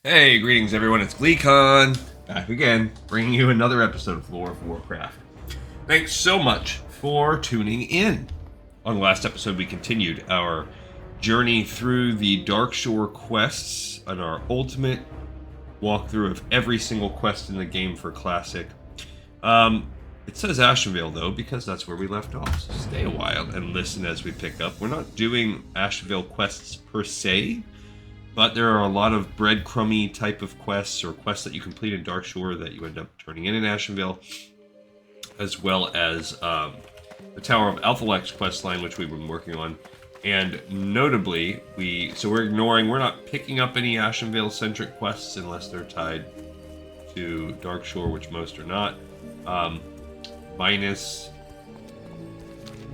Hey, greetings everyone, it's GleeCon, back again, bringing you another episode of Lore of Warcraft. Thanks so much for tuning in. On the last episode, we continued our journey through the Darkshore quests and our ultimate walkthrough of every single quest in the game for Classic. It says Ashenvale, though, because that's where we left off, so stay a while and listen as we pick up. We're not doing Ashenvale quests per se, but there are a lot of breadcrumby type of quests or quests that you complete in Darkshore that you end up turning in Ashenvale, as well as the Tower of Althalaxx quest line, which we've been working on. And notably, we're not picking up any Ashenvale-centric quests unless they're tied to Darkshore, which most are not, minus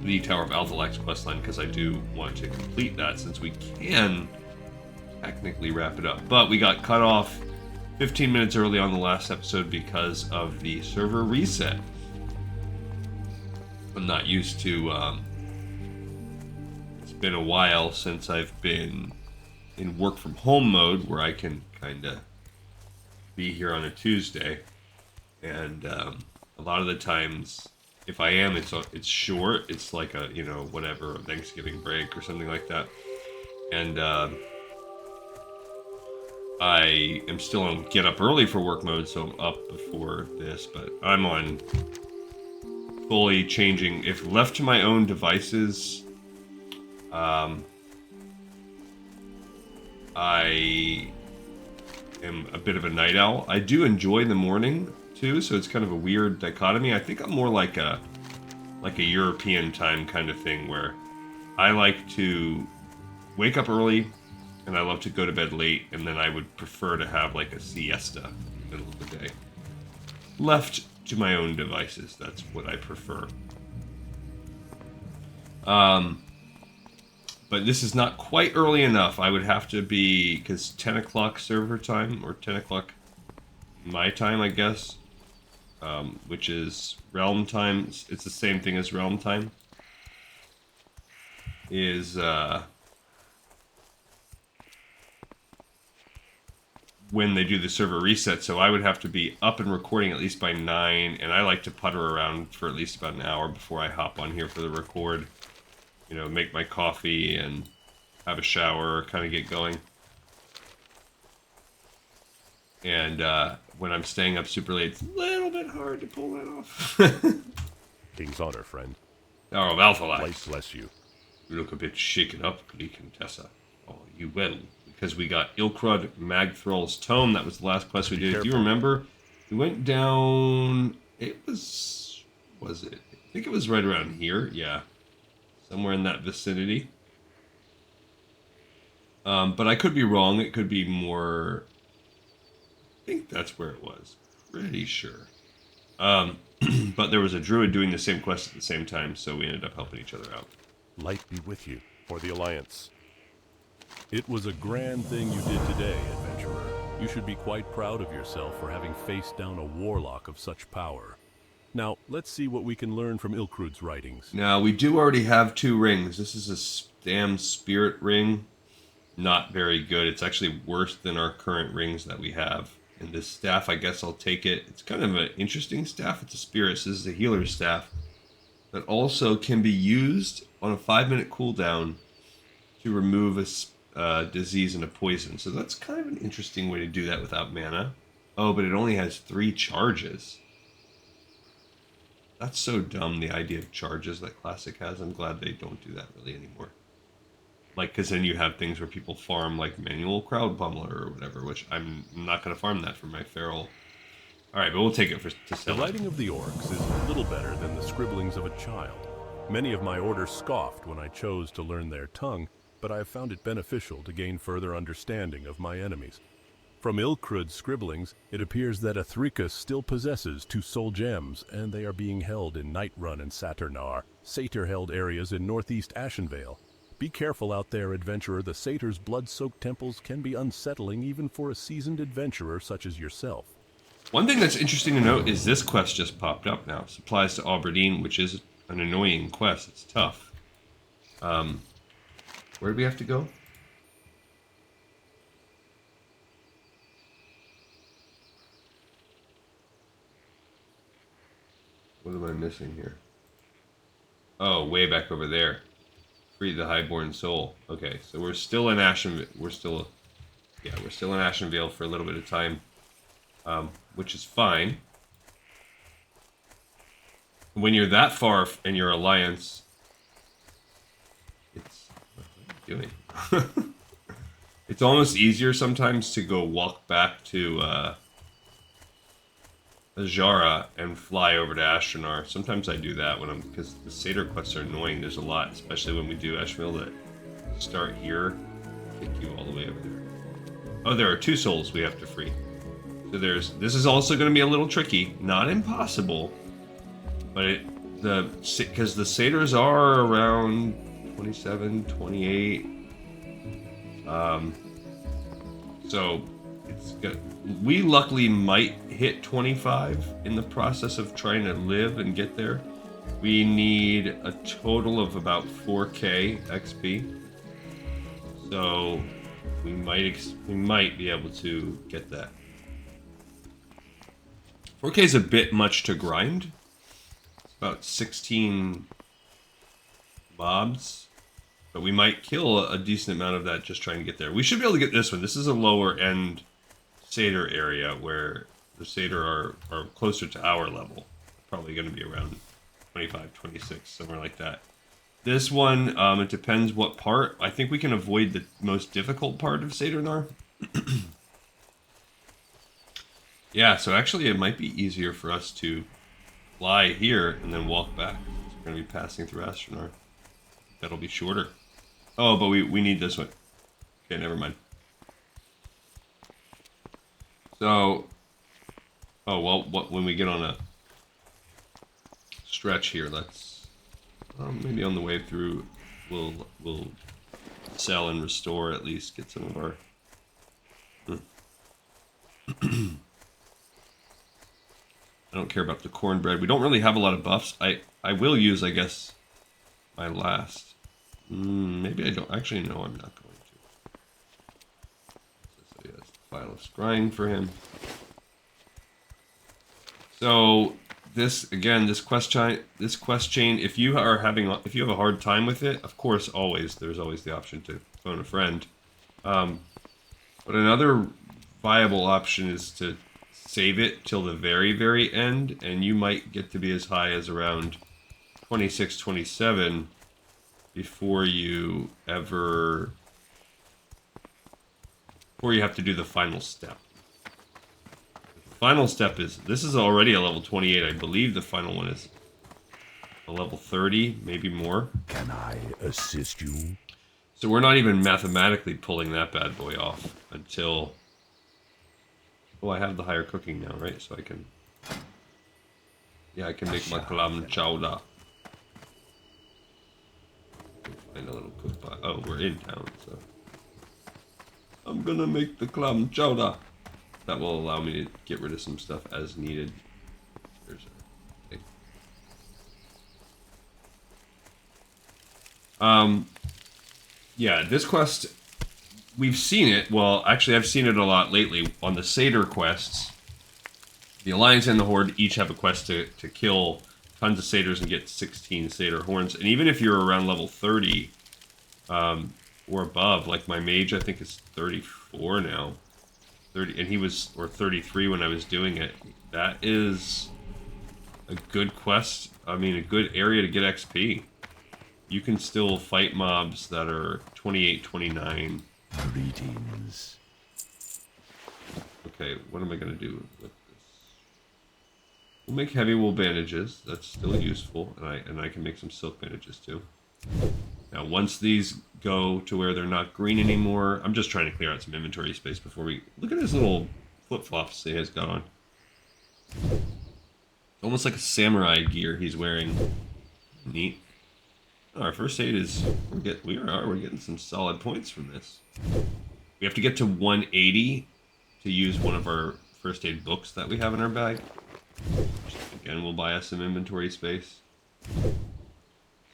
the Tower of Althalaxx quest line, because I do want to complete that since we can technically wrap it up. But we got cut off 15 minutes early on the last episode because of the server reset. I'm not used to, it's been a while since I've been in work from home mode where I can kind of be here on a Tuesday. And a lot of the times, if I am, it's short. It's like a, whatever, a Thanksgiving break or something like that. And I am still on get up early for work mode, so I'm up before this, but I'm on fully changing. If left to my own devices, I am a bit of a night owl. I do enjoy the morning too, so it's kind of a weird dichotomy. I think I'm more like a European time kind of thing, where I like to wake up early, and I love to go to bed late, and then I would prefer to have like a siesta in the middle of the day. Left to my own devices, that's what I prefer. But this is not quite early enough. I would have to be, because 10 o'clock server time, or 10 o'clock my time, I guess, which is realm time. It's the same thing as realm time. Is, when they do the server reset, so I would have to be up and recording at least by 9, and I like to putter around for at least about an hour before I hop on here for the record. Make my coffee and have a shower, kind of get going. And when I'm staying up super late, it's a little bit hard to pull that off. King's honor, friend. Oh, Althalaxx. Light bless you. You look a bit shaken up, Contessa. Oh, you will. Because we got Ilkrud Magthrall's Tome. That was the last quest we did. Do you remember? We went down... Was it? I think it was right around here. Yeah. Somewhere in that vicinity. But I could be wrong. It could be more... I think that's where it was. Pretty sure. But there was a druid doing the same quest at the same time, so we ended up helping each other out. Light be with you, for the Alliance. It was a grand thing you did today, adventurer. You should be quite proud of yourself for having faced down a warlock of such power. Now, let's see what we can learn from Ilkrud's writings. Now, we do already have 2 rings. This is a damn spirit ring. Not very good. It's actually worse than our current rings that we have. And this staff, I guess I'll take it. It's kind of an interesting staff. It's a spirit. So this is a healer's staff that also can be used on a 5-minute cooldown to remove a disease and a poison. So that's kind of an interesting way to do that without mana. Oh, but it only has 3 charges. That's so dumb, the idea of charges that Classic has. I'm glad they don't do that really anymore. Like, because then you have things where people farm, like, manual crowd pummeler or whatever, which I'm not going to farm that for my feral. Alright, but we'll take it to sell. The writing of the orcs is a little better than the scribblings of a child. Many of my orders scoffed when I chose to learn their tongue, but I have found it beneficial to gain further understanding of my enemies. From Ilkrud's scribblings, it appears that Athricus still possesses 2 soul gems, and they are being held in Nightrun and Saturnar, satyr-held areas in northeast Ashenvale. Be careful out there, adventurer. The satyr's blood-soaked temples can be unsettling even for a seasoned adventurer such as yourself. One thing that's interesting to note is this quest just popped up now. Supplies to Aberdeen, which is an annoying quest. It's tough. Where do we have to go? What am I missing here? Oh, way back over there. Free the highborn soul. Okay, so we're still in Ashenvale. We're still in Ashenvale for a little bit of time, which is fine. When you're that far in your alliance, it's what are you doing? It's almost easier sometimes to go walk back to Azara and fly over to Ashranar. Sometimes I do that when because the Satyr quests are annoying. There's a lot, especially when we do Ashenvale, that start here, take you all the way over there. Oh, there are 2 souls we have to free. So this is also going to be a little tricky, not impossible, but because the Satyrs are around 27, 28. So it's good. We luckily might hit 25 in the process of trying to live and get there. We need a total of about 4k XP. So we might be able to get that. 4k is a bit much to grind. It's about 16 mobs. But we might kill a decent amount of that just trying to get there. We should be able to get this one. This is a lower end Satyr area where the Satyr are closer to our level. Probably going to be around 25, 26, somewhere like that. This one, it depends what part. I think we can avoid the most difficult part of Satyrnar. Yeah, so actually it might be easier for us to fly here and then walk back. We're going to be passing through Ashranar. That'll be shorter. Oh, but we need this one. Okay, never mind. So, oh well, when we get on a stretch here, let's maybe on the way through, we'll sell and restore at least, get some of our. I don't care about the cornbread. We don't really have a lot of buffs. I will use, I guess, my last. Maybe I don't. Actually, no, I'm not going to. So yes, file of scrying for him. So this again, this quest chain. If you have a hard time with it, of course, there's always the option to phone a friend. But another viable option is to save it till the very, very end, and you might get to be as high as around 26, 27. Before you have to do the final step. The final step this is already a level 28. I believe the final one is a level 30, maybe more. Can I assist you? So we're not even mathematically pulling that bad boy off until... Oh, I have the higher cooking now, right? So I can... Yeah, I can make my clam chowder. Find a little cook pot. Oh, we're in town, so I'm gonna make the clam chowder. That will allow me to get rid of some stuff as needed. There's a yeah, this quest, we've seen it. Well, actually, I've seen it a lot lately on the Satyr quests. The Alliance and the Horde each have a quest to kill tons of Satyrs and get 16 Satyr horns. And even if you're around level 30 or above, like my mage I think is 34 now. 30, and he was, or 33 when I was doing it. That is a good quest. I mean, a good area to get XP. You can still fight mobs that are 28, 29. Greetings. Okay, what am I going to do with this? We'll make heavy wool bandages. That's still useful, and I can make some silk bandages too. Now, once these go to where they're not green anymore, I'm just trying to clear out some inventory space before we... Look at his little flip-flops he has got on. Almost like a samurai gear he's wearing. Neat. Our first aid is... We're getting some solid points from this. We have to get to 180 to use one of our first aid books that we have in our bag. Which, again, will buy us some inventory space.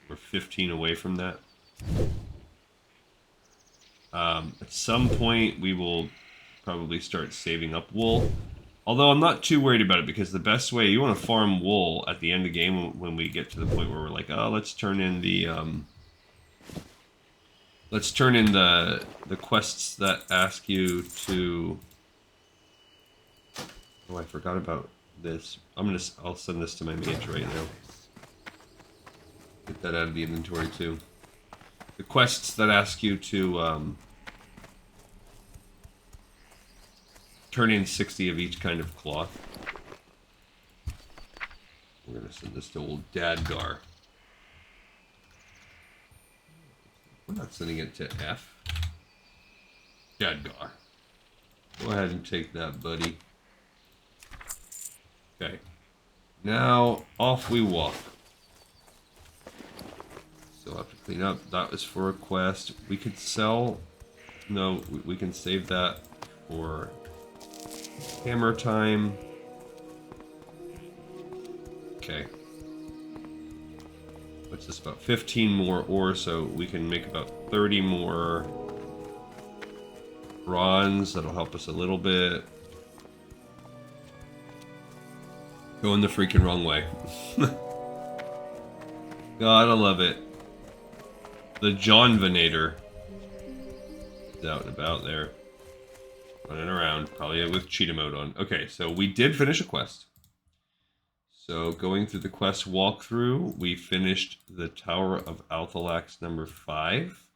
We're 15 away from that. At some point, we will probably start saving up wool. Although I'm not too worried about it because the best way, you want to farm wool at the end of the game when we get to the point where we're like, oh, let's turn in the quests that ask you to. Oh, I forgot about this. I'll send this to my mage right now. Get that out of the inventory too. The quests that ask you to turn in 60 of each kind of cloth. We're gonna send this to old Dadgar. We're not sending it to F. Dadgar. Go ahead and take that, buddy. Okay. Now, off we walk. Still have to clean up. That was for a quest. We could sell... No, we can save that for hammer time. Okay. What's this, about 15 more ore, so we can make about 30 more bronze. That'll help us a little bit. Going the freaking wrong way. Gotta love it. The John Venator is out and about there. Running around, probably with cheetah mode on. Okay, so we did finish a quest. So going through the quest walkthrough, we finished the Tower of Althalaxx number 5.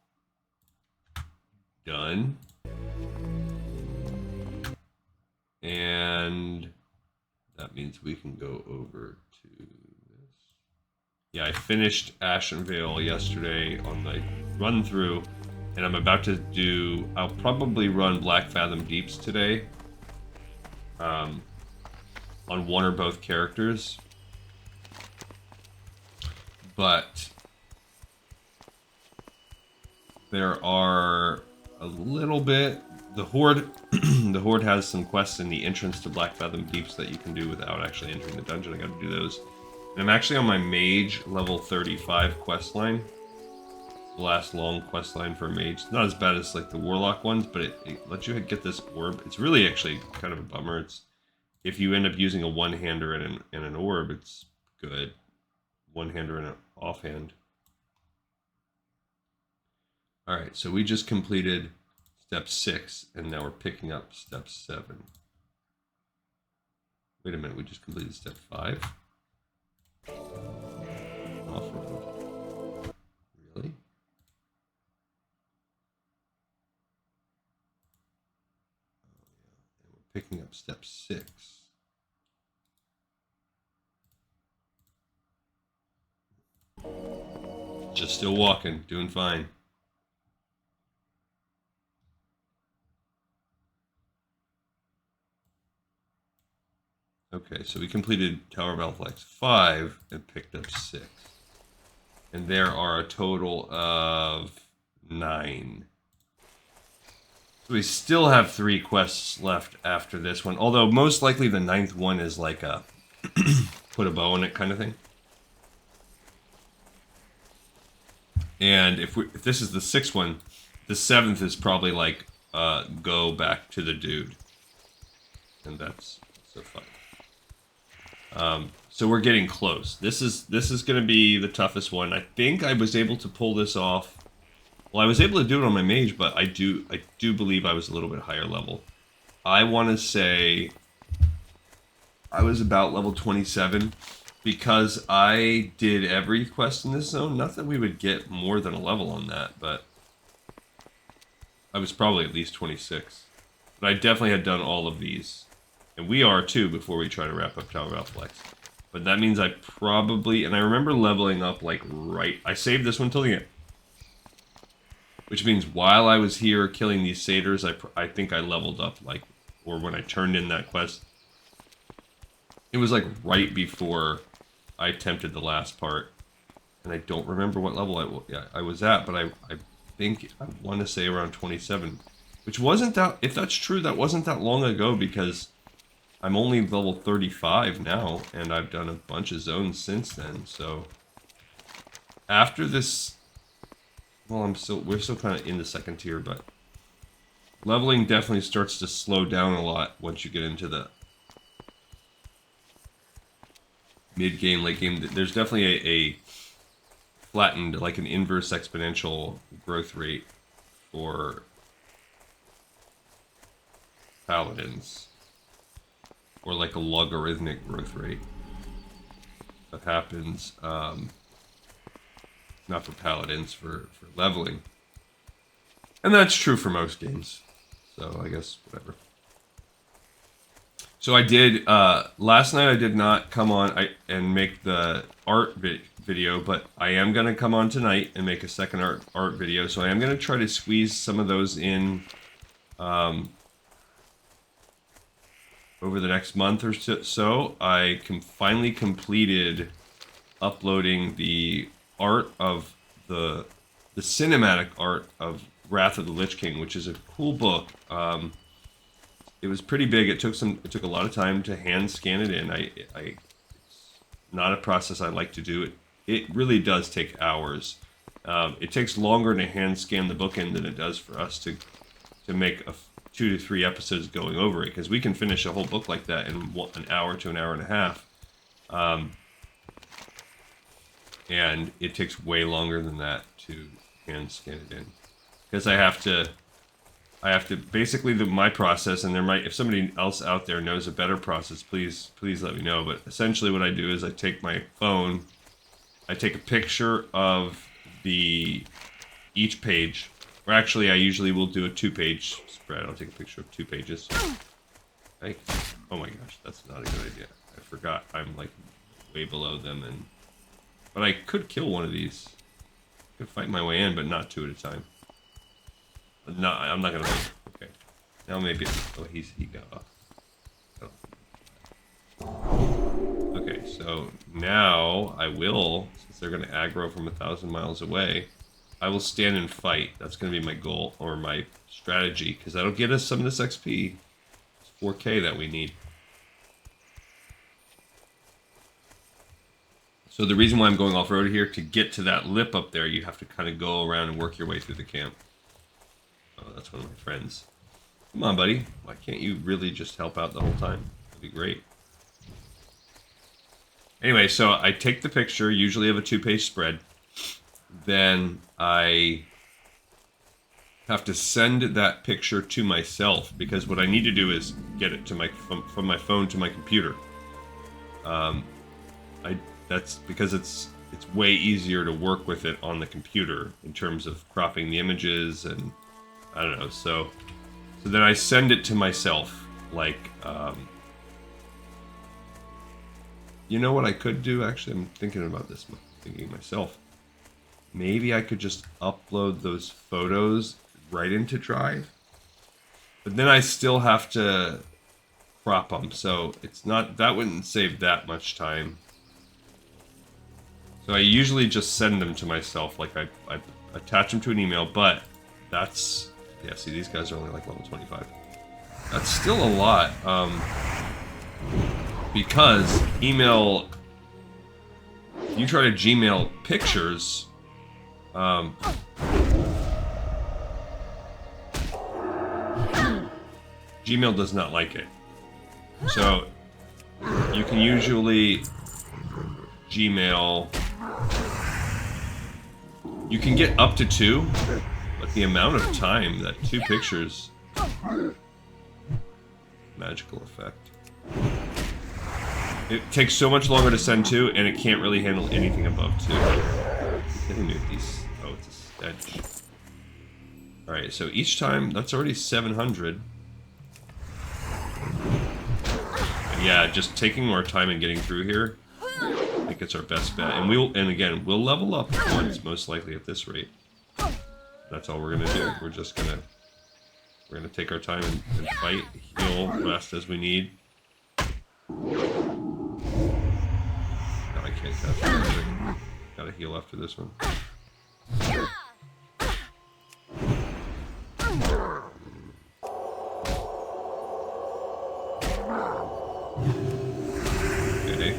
Done. And that means we can go over to this. Yeah, I finished Ashenvale yesterday on the run through, and I'm about to do, I'll probably run Black Fathom Deeps today. On one or both characters. But there are a little bit, the Horde the Horde has some quests in the entrance to Black Fathom Deeps that you can do without actually entering the dungeon. I gotta do those. And I'm actually on my mage level 35 quest line. The last long quest line for a mage. It's not as bad as like the warlock ones, but it lets you get this orb. It's really actually kind of a bummer. It's if you end up using a one-hander and an orb, it's good. One-hander and an offhand. Alright, so we just completed step 6, and now we're picking up step 7. Wait a minute, we just completed step 5? Off-road. Really? Oh, yeah. And we're picking up step 6. Just still walking, doing fine. Okay, so we completed Tower of Althalaxx 5 and picked up 6. And there are a total of 9. So we still have 3 quests left after this one. Although most likely the 9th one is like a put a bow in it kind of thing. And if this is the 6th one, the 7th is probably like go back to the dude. And that's so fun. So we're getting close. This is going to be the toughest one. I think I was able to pull this off. Well, I was able to do it on my mage, but I do believe I was a little bit higher level. I want to say I was about level 27 because I did every quest in this zone. Not that we would get more than a level on that, but I was probably at least 26. But I definitely had done all of these. And we are too before we try to wrap up Tower of Althalaxx. But that means I probably, and I remember leveling up like right, I saved this one till the end. Which means while I was here killing these satyrs, I think I leveled up like, or when I turned in that quest. It was like right before I attempted the last part. And I don't remember what level I was at, but I think I want to say around 27. Which wasn't that, if that's true, that wasn't that long ago because I'm only level 35 now, and I've done a bunch of zones since then, so after this, well, we're still kind of in the second tier, but leveling definitely starts to slow down a lot once you get into the mid game, late game. There's definitely a flattened, like an inverse exponential growth rate for paladins, or like a logarithmic growth rate that happens. Not for paladins, for leveling, and that's true for most games. So I guess whatever. So I did, last night I did not come on and make the art video, but I am going to come on tonight and make a second art video. So I am going to try to squeeze some of those in over the next month or so. I finally completed uploading the art of the cinematic art of Wrath of the Lich King, which is a cool book. It was pretty big. It took a lot of time to hand scan it in. It's not a process I like to do. It really does take hours. It takes longer to hand scan the book in than it does for us to make 2 to 3 episodes going over it, because we can finish a whole book like that in an hour to an hour and a half. And it takes way longer than that to hand scan it in, because I have to basically my process, and if somebody else out there knows a better process, please let me know. But essentially what I do is I take my phone, I take a picture of each page, or actually I usually will do a 2-page spread. I'll take a picture of 2 pages. Oh my gosh, that's not a good idea. I forgot I'm like way below them, but I could kill one of these. I could fight my way in, but not 2 at a time. No, I'm not gonna wait. Okay. Now maybe he got off. Oh. Okay, so now I will, since they're gonna aggro from 1,000 miles away, I will stand and fight. That's gonna be my goal, or my strategy, because that'll get us some of this XP. It's 4K that we need. So the reason why I'm going off-road here, to get to that lip up there, you have to kind of go around and work your way through the camp. Oh, that's one of my friends. Come on, buddy. Why can't you really just help out the whole time? That'd be great. Anyway, so I take the picture, usually of a 2-page spread. Then I have to send that picture to myself, because what I need to do is get it to from my phone to my computer. That's because it's way easier to work with it on the computer in terms of cropping the images, and I don't know. So then I send it to myself. Like, you know what I could do? Actually, I'm thinking about this. I'm thinking myself. Maybe I could just upload those photos right into Drive, but then I still have to crop them. So that wouldn't save that much time. So I usually just send them to myself. Like I attach them to an email, but that's, yeah, see, these guys are only like level 25. That's still a lot, because email, if you try to Gmail pictures, Gmail does not like it. So you can usually Gmail, you can get up to 2, but the amount of time that 2 pictures, magical effect. It takes so much longer to send 2, and it can't really handle anything above 2. Who knew these? Oh, it's a stench. Alright, so each time, that's already 700. Yeah, just taking more time and getting through here, I think it's our best bet. And again, we'll level up once, most likely at this rate. That's all we're gonna do. We're gonna take our time and fight, heal, rest as we need. No, I can't catch that. Gotta heal after this one. Okay.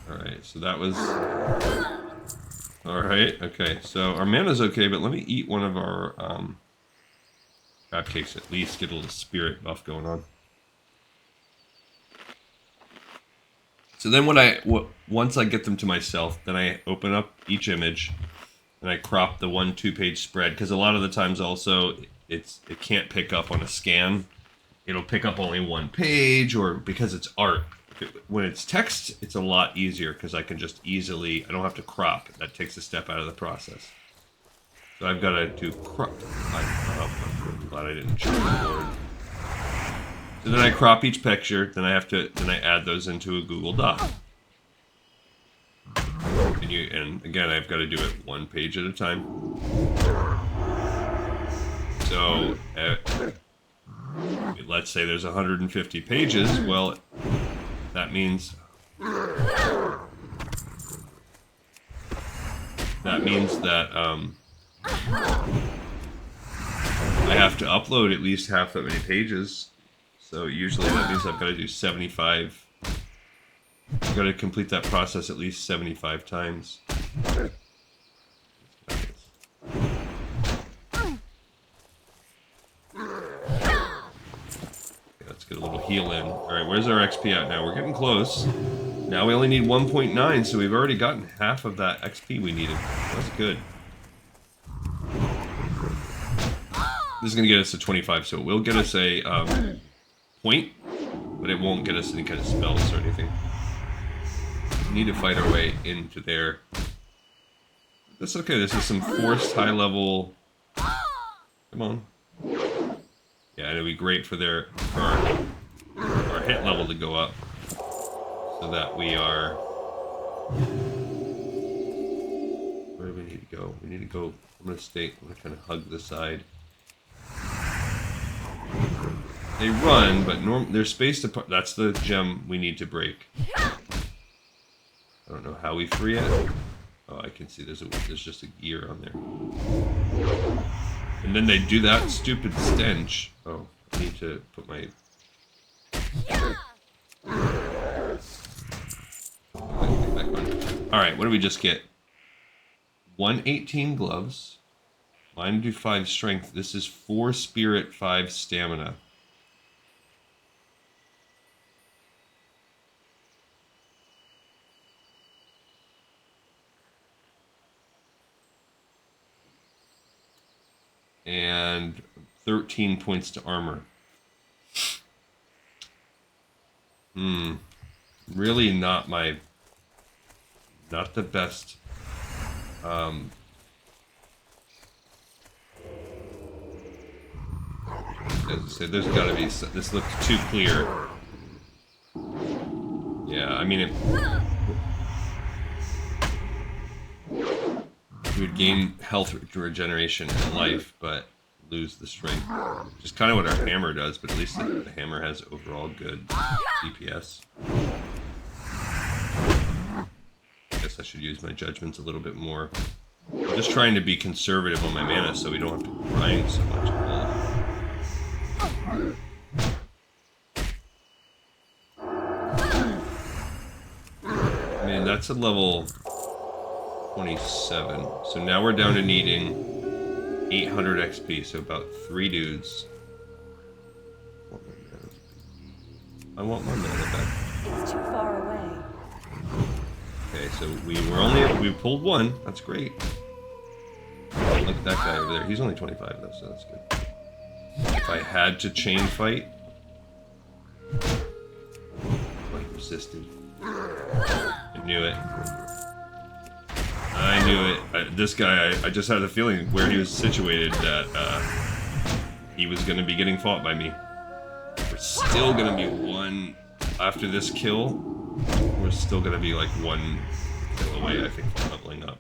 Alright, so that was... Alright, okay, so our mana's okay, but let me eat one of our crab cakes at least, get a little spirit buff going on. So then once I get them to myself, then I open up each image and I crop the 1-2 page spread, because a lot of the times also it can't pick up on a scan. It'll pick up only one page, or because it's art. When it's text, it's a lot easier because I can just I don't have to crop. That takes a step out of the process. So I've got to do crop. I'm glad I didn't check the board. So then I crop each picture, then I add those into a Google Doc. And again, I've got to do it one page at a time. So, let's say there's 150 pages. Well, that means that I have to upload at least half that many pages. So usually that means I've got to do 75. I've got to complete that process at least 75 times. Let's get a little heal in. Alright, where's our XP at now? We're getting close. Now we only need 1.9, so we've already gotten half of that XP we needed. That's good. This is going to get us to 25, so it will get us a point, but it won't get us any kind of spells or anything. We need to fight our way into there. That's okay, this is some forced high level... Come on. Yeah, it'll be great for our hit level to go up, so that we are... Where do we need to go? We need to go... I'm going to kind of hug the side. They run, but they're spaced apart. That's the gem we need to break. I don't know how we free it. Oh, I can see there's just a gear on there. And then they do that stupid stench. Oh, I need to put my... Alright, what do we just get? 118 gloves. Mine do 5 strength. This is 4 spirit, 5 stamina. And 13 points to armor. Really not the best. As I said, there's got to be. This looks too clear. Yeah, I mean, you would gain health regeneration and life, but lose the strength. Which is kind of what our hammer does, but at least the hammer has overall good DPS. I guess I should use my judgments a little bit more. I'm just trying to be conservative on my mana so we don't have to grind so much. I mean, that's a level 27. So now we're down to needing 800 XP, so about 3 dudes. I want my mana back. It's too far away. Okay, so we pulled 1. That's great. Look at that guy over there. He's only 25 though, so that's good. If I had to chain fight, I resisted. I knew it. I knew it. This guy, I just had the feeling where he was situated that he was going to be getting fought by me. We're still going to be one after this kill. We're still going to be like 1 kill away, I think, from leveling up.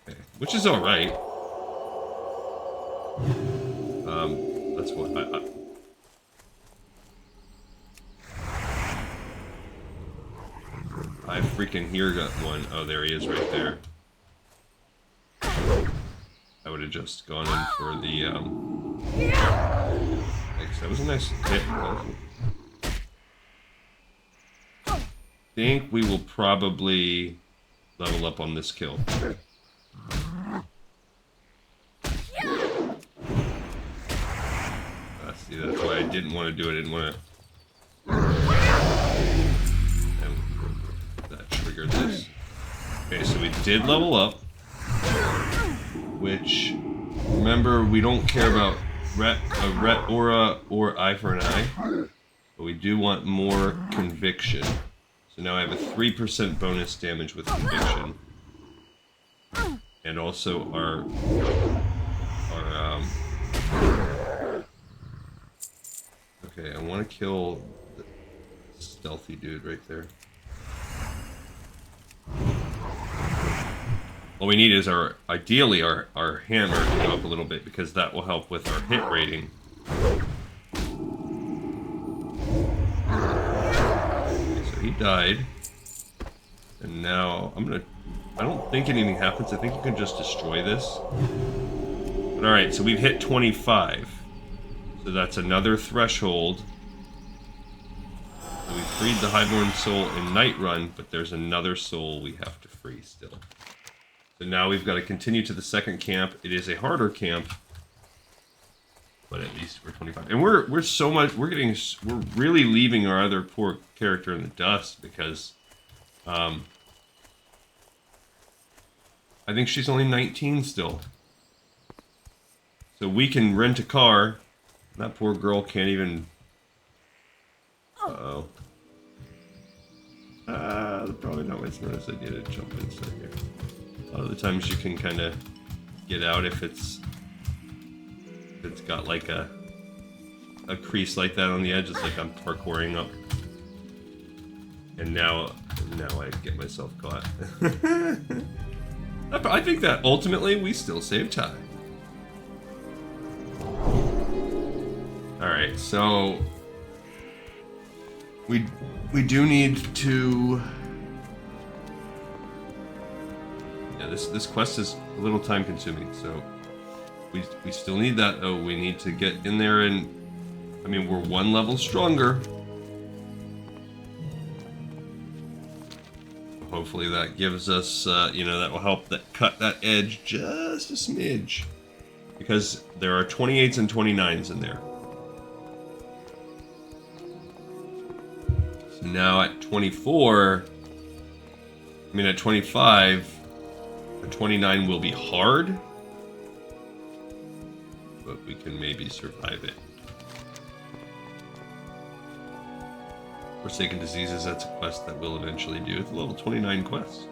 Okay. Which is all right. That's what I freaking here got one. Oh, there he is right there. I would have just gone in for the, thanks, that was a nice hit. I think we will probably level up on this kill. See, that's why I didn't want to do it. I didn't want to triggered this. Okay, so we did level up, which, remember, we don't care about ret aura or eye for an eye, but we do want more conviction. So now I have a 3% bonus damage with conviction, and also our okay, I want to kill the stealthy dude right there. What we need is ideally our hammer to go up a little bit, because that will help with our hit rating. Okay, so he died. And now I don't think anything happens. I think you can just destroy this. But alright, so we've hit 25. So that's another threshold. So we freed the Highborn soul in Night Run, but there's another soul we have to free still. So now we've got to continue to the second camp. It is a harder camp, but at least we're 25. And we're really leaving our other poor character in the dust, because I think she's only 19 still. So we can rent a car. That poor girl can't even... Uh-oh. Probably not my smartest idea to jump inside here. A lot of the times you can kind of get out if it's got like a crease like that on the edge. It's like I'm parkouring up. And now I get myself caught. I think that ultimately we still save time. Alright, so we do need to... Yeah, this quest is a little time consuming, so we still need that though. We need to get in there, and I mean, we're one level stronger. Hopefully that gives us, that will help cut that edge just a smidge. Because there are 28s and 29s in there. So now at 24, at 25, a 29 will be hard. But we can maybe survive it. Forsaken Diseases, that's a quest that we'll eventually do. It's a level 29 quest.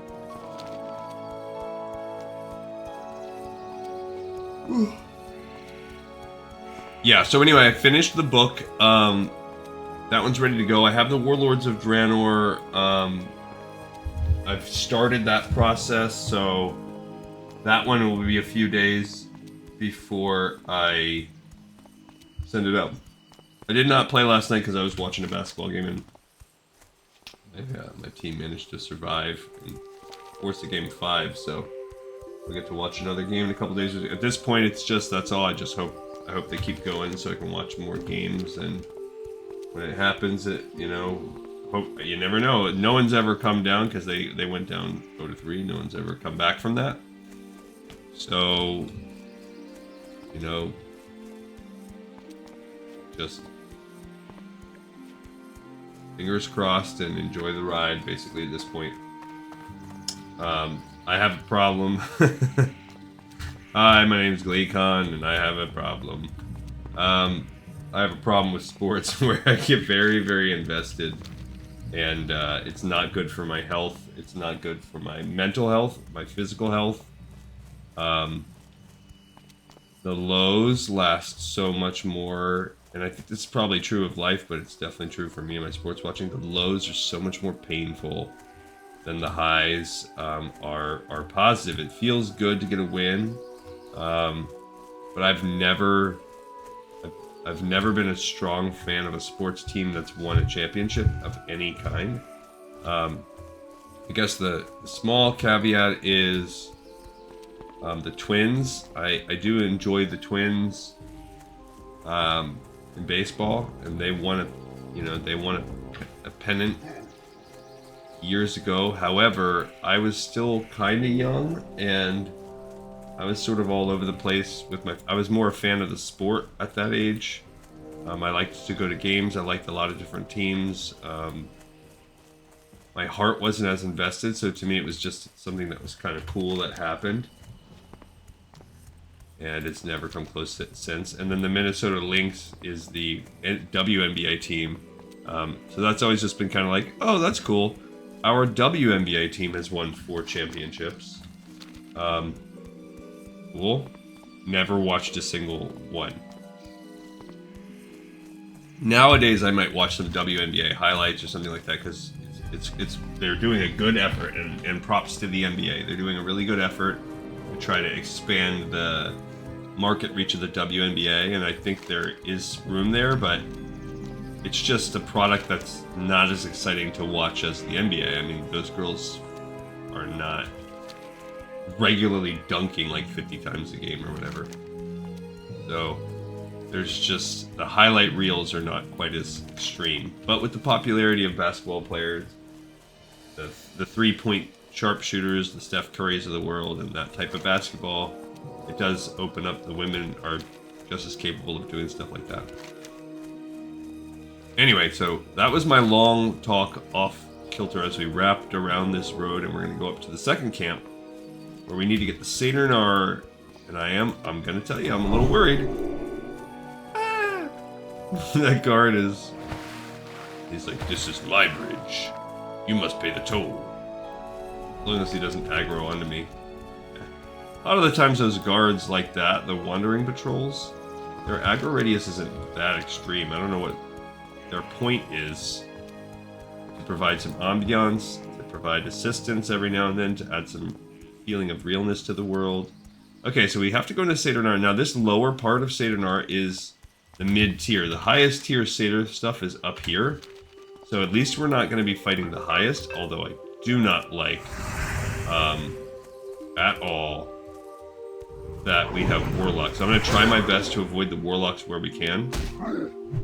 Yeah, so anyway, I finished the book. That one's ready to go. I have the Warlords of Draenor. I've started that process, so that one will be a few days before I send it out. I did not play last night because I was watching a basketball game, and my team managed to survive and force a game 5, so we get to watch another game in a couple days. At this point, it's just, that's all. I hope they keep going so I can watch more games, and when it happens, you never know. No one's ever come down, because they went down 0-3. No one's ever come back from that. So, just fingers crossed and enjoy the ride, basically, at this point. I have a problem. Hi, my name's Gleekon, and I have a problem. I have a problem with sports where I get very, very invested, and it's not good for my health. It's not good for my mental health, my physical health. The lows last so much more, and I think this is probably true of life, but it's definitely true for me and my sports watching. The lows are so much more painful than the highs are positive. It feels good to get a win, but I've never been a strong fan of a sports team that's won a championship of any kind. I guess the small caveat is the Twins. I do enjoy the Twins in baseball, and they won a pennant years ago. However, I was still kind of young, and I was sort of all over the place with I was more a fan of the sport at that age. I liked to go to games. I liked a lot of different teams. my heart wasn't as invested, so to me it was just something that was kind of cool that happened. And it's never come close since. And then the Minnesota Lynx is the WNBA team. So that's always just been kind of like, oh, that's cool. Our WNBA team has won 4 championships. Cool. Never watched a single one. Nowadays, I might watch some WNBA highlights or something like that because they're doing a good effort, and props to the NBA. They're doing a really good effort to try to expand the market reach of the WNBA, and I think there is room there, but it's just a product that's not as exciting to watch as the NBA. I mean, those girls are not regularly dunking like 50 times a game or whatever. So there's just, the highlight reels are not quite as extreme. But with the popularity of basketball players, the three-point sharpshooters, the Steph Currys of the world, and that type of basketball, it does open up. The women are just as capable of doing stuff like that. Anyway, so that was my long talk off kilter as we wrapped around this road, and we're going to go up to the second camp where we need to get the Saturnar, and I'm going to tell you, I'm a little worried. Ah. That guard he's like, this is my bridge. You must pay the toll. As long as he doesn't aggro onto me. A lot of the times those guards like that, the wandering patrols, their aggro radius isn't that extreme. I don't know what their point is. To provide some ambiance, to provide assistance every now and then, to add some feeling of realness to the world. Okay, so we have to go into Saturnar. Now this lower part of Saturnar is the mid-tier. The highest tier Satyr stuff is up here. So at least we're not going to be fighting the highest, although I do not like at all that we have warlocks. I'm going to try my best to avoid the warlocks where we can,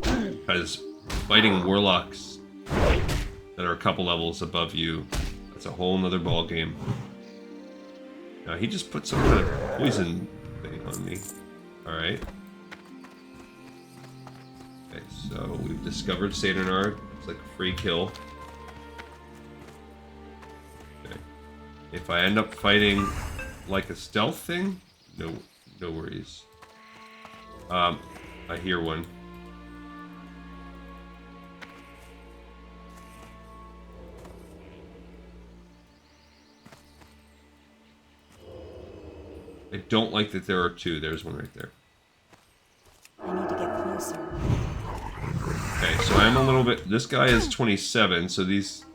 because fighting warlocks that are a couple levels above you, that's a whole nother ball game. Now he just put some kind of poison thing on me. Alright. Okay, so we've discovered Saturnar. It's like a free kill. Okay. If I end up fighting like a stealth thing, no worries. I hear one. I don't like that there are 2. There's one right there. I need to get closer. Okay, so I'm a little bit... This guy is 27, so these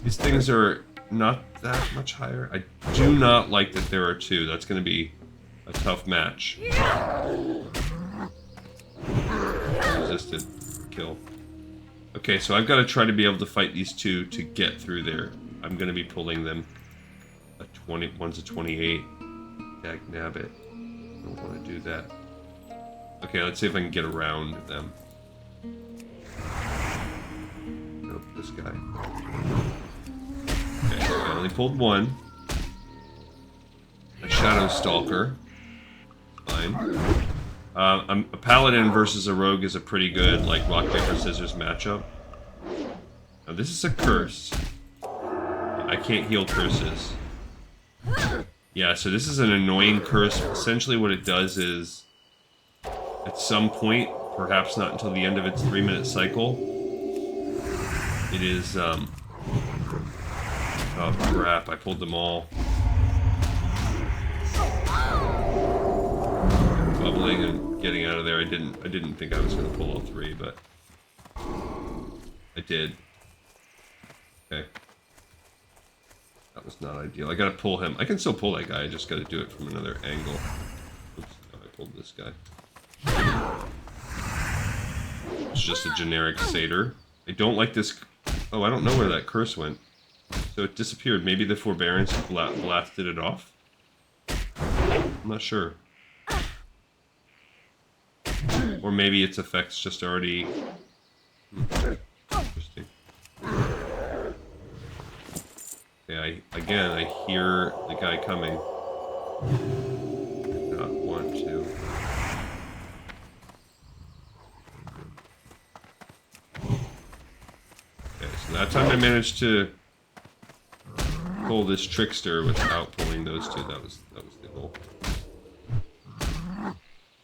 things are not that much higher. I do not like that there are 2. That's going to be a tough match. Resisted. Kill. Okay, so I've got to try to be able to fight these 2 to get through there. I'm going to be pulling them. One's a 28. Dag nabbit. I don't want to do that. Okay, let's see if I can get around them. Nope, this guy. Okay, so I only pulled 1. A Shadow Stalker. Fine. A Paladin versus a Rogue is a pretty good, like, rock, paper, scissors matchup. Now, this is a curse. I can't heal curses. Yeah, so this is an annoying curse. Essentially what it does is, at some point, perhaps not until the end of its 3-minute cycle, it is, oh crap, I pulled them all. Bubbling and getting out of there. I didn't think I was going to pull all 3, but I did. Okay. That was not ideal. I gotta pull him. I can still pull that guy, I just gotta do it from another angle. Oops, no, I pulled this guy. It's just a generic satyr. I don't like this... Oh, I don't know where that curse went. So it disappeared. Maybe the forbearance blasted it off? I'm not sure. Or maybe its effects just already... Interesting. Okay, I hear the guy coming. I do not want to. Okay, so that time I managed to pull this trickster without pulling those two. That was the goal.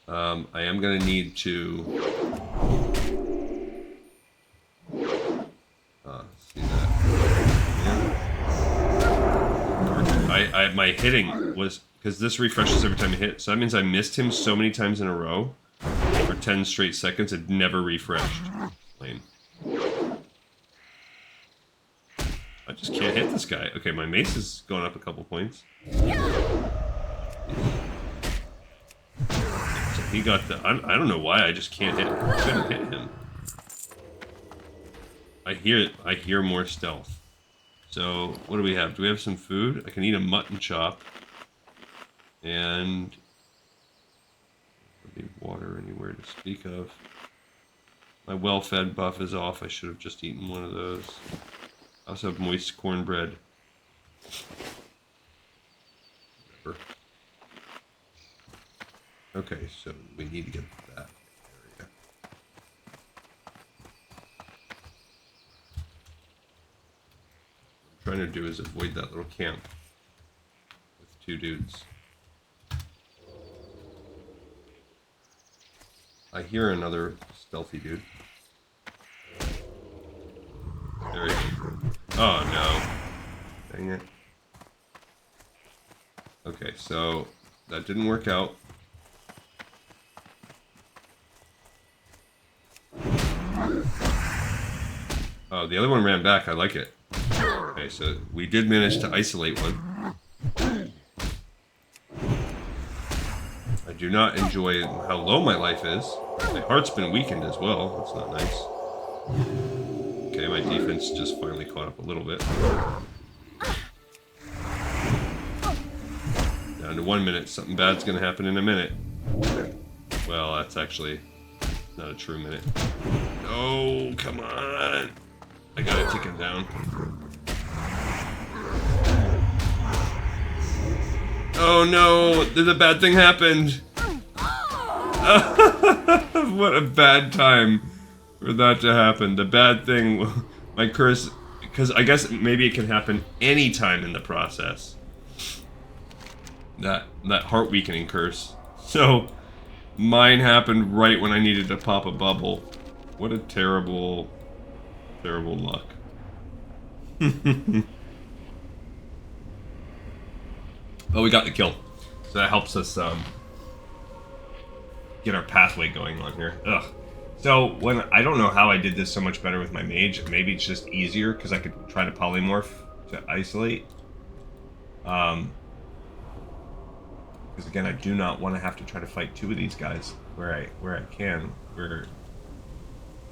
I am gonna need to see that. Yeah. My hitting was because this refreshes every time you hit, so that means I missed him so many times in a row for 10 straight seconds. It never refreshed. Lame. I just can't hit this guy. Okay, my mace is going up a couple points. So he got the... I don't know why I just can't hit him. I couldn't hit him. I hear more stealth. So, what do we have? Do we have some food? I can eat a mutton chop. And... any water anywhere to speak of. My well-fed buff is off. I should have just eaten one of those. I also have moist cornbread. Whatever. Okay, so we need to get that area. What I'm trying to do is avoid that little camp with two dudes. I hear another stealthy dude. There he is. Oh no. Dang it. Okay, so that didn't work out. Oh, the other one ran back. I like it. Okay, so we did manage to isolate one. I do not enjoy how low my life is. My heart's been weakened as well. That's not nice. Okay, my defense just finally caught up a little bit. Down to 1 minute. Something bad's gonna happen in a minute. Well, that's actually not a true minute. Oh, come on! I gotta take him down. Oh no! The bad thing happened! What a bad time for that to happen. The bad thing, my curse, because I guess maybe it can happen any time in the process. That heart weakening curse. So, mine happened right when I needed to pop a bubble. What a terrible, terrible luck. But we got the kill, so that helps us get our pathway going on here. Ugh. So when I don't know how I did this so much better with my mage. Maybe it's just easier because I could try to polymorph to isolate. Because again, I do not want to have to try to fight two of these guys where I can. We're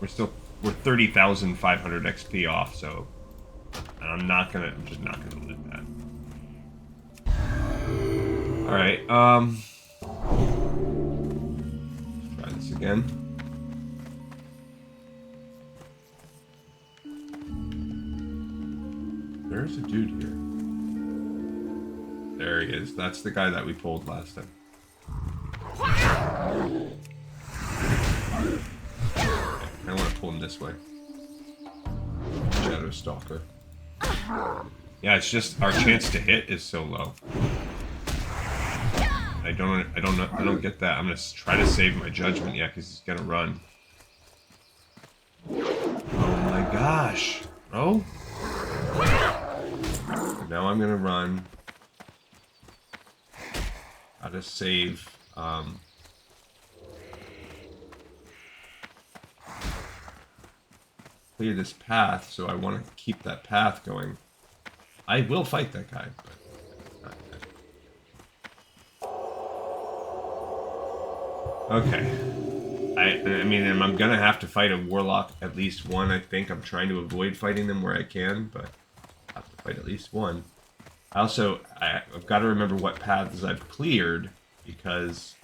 30,500 XP off, so I'm just not gonna lose that. All right. Try this again. There's a dude here. There he is. That's the guy that we pulled last time. Okay, I want to pull him this way. Shadow Stalker. Yeah, it's just our chance to hit is so low. I don't get that. I'm gonna try to save my judgment, yeah, because he's gonna run. Oh my gosh, bro! Now I'm gonna run. Gotta save. Clear this path, so I want to keep that path going. I will fight that guy, but not yet. Okay. I mean, I'm gonna have to fight a warlock at least one. I think I'm trying to avoid fighting them where I can, but I have to fight at least one. Also, I've got to remember what paths I've cleared because.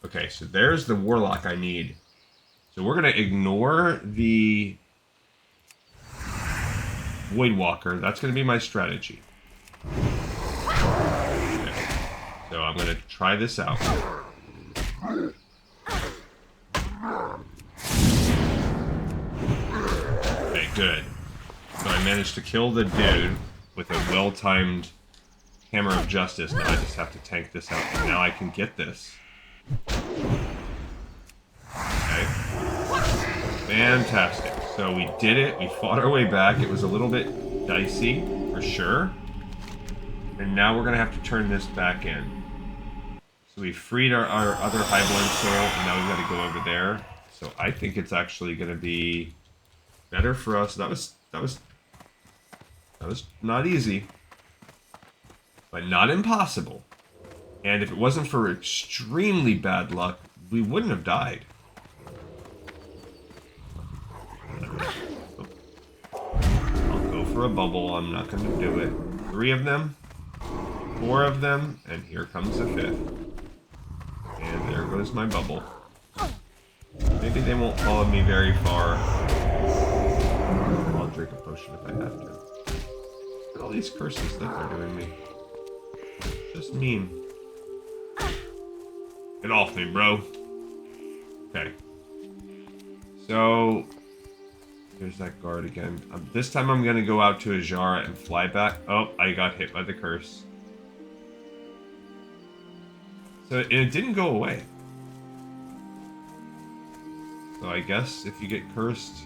Okay, so there's the warlock I need. So we're gonna ignore the Voidwalker. That's gonna be my strategy. Okay. So I'm gonna try this out. Okay, good. So I managed to kill the dude. with a well-timed Hammer of Justice. Now I just have to tank this out, and now I can get this. Okay. Fantastic. So we did it. We fought our way back. It was a little bit dicey, for sure. And now we're going to have to turn this back in. So we freed our other Highborn soul, and now we've got to go over there. So I think it's actually going to be better for us. That was not easy, but not impossible. And if it wasn't for extremely bad luck, we wouldn't have died. I'll go for a bubble. I'm not going to do it. 3 of them, 4 of them, and here comes the 5th. And there goes my bubble. Maybe they won't follow me very far. I'll drink a potion if I have to. Look at all these curses that they're doing me. Just mean. Get off me, bro. Okay. So, there's that guard again. This time I'm going to go out to Ajara and fly back. Oh, I got hit by the curse. So it didn't go away. So I guess if you get cursed,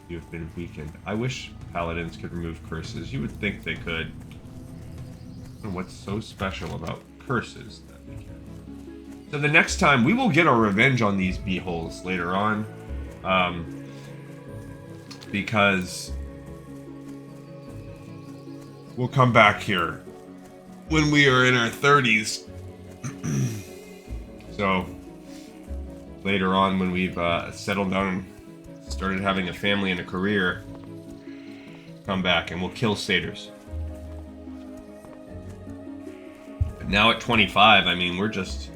you've been weakened. I wish paladins could remove curses. You would think they could. And what's so special about curses that we can? So the next time, we will get our revenge on these beeholes later on. Because we'll come back here when we are in our 30s. So later on, when we've settled down and started having a family and a career, come back and we'll kill satyrs. But now at 25, I mean, we're just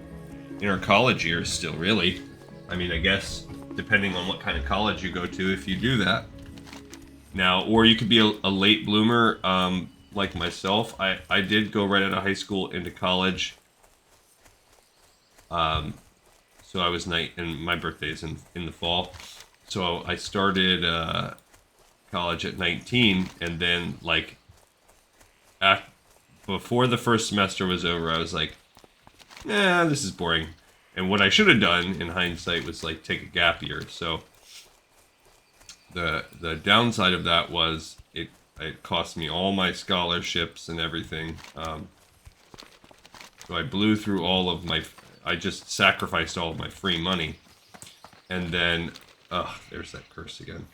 in our college years still, really. I mean, I guess depending on what kind of college you go to, if you do that. Now, or you could be a late bloomer, like myself. I did go right out of high school into college. So I was and my birthday's in the fall. So I started college at 19, and then like before the first semester was over, I was like, nah, this is boring. And what I should have done in hindsight was like take a gap year. So the downside of that was it cost me all my scholarships and everything. So I blew through I just sacrificed all of my free money. And then, there's that curse again.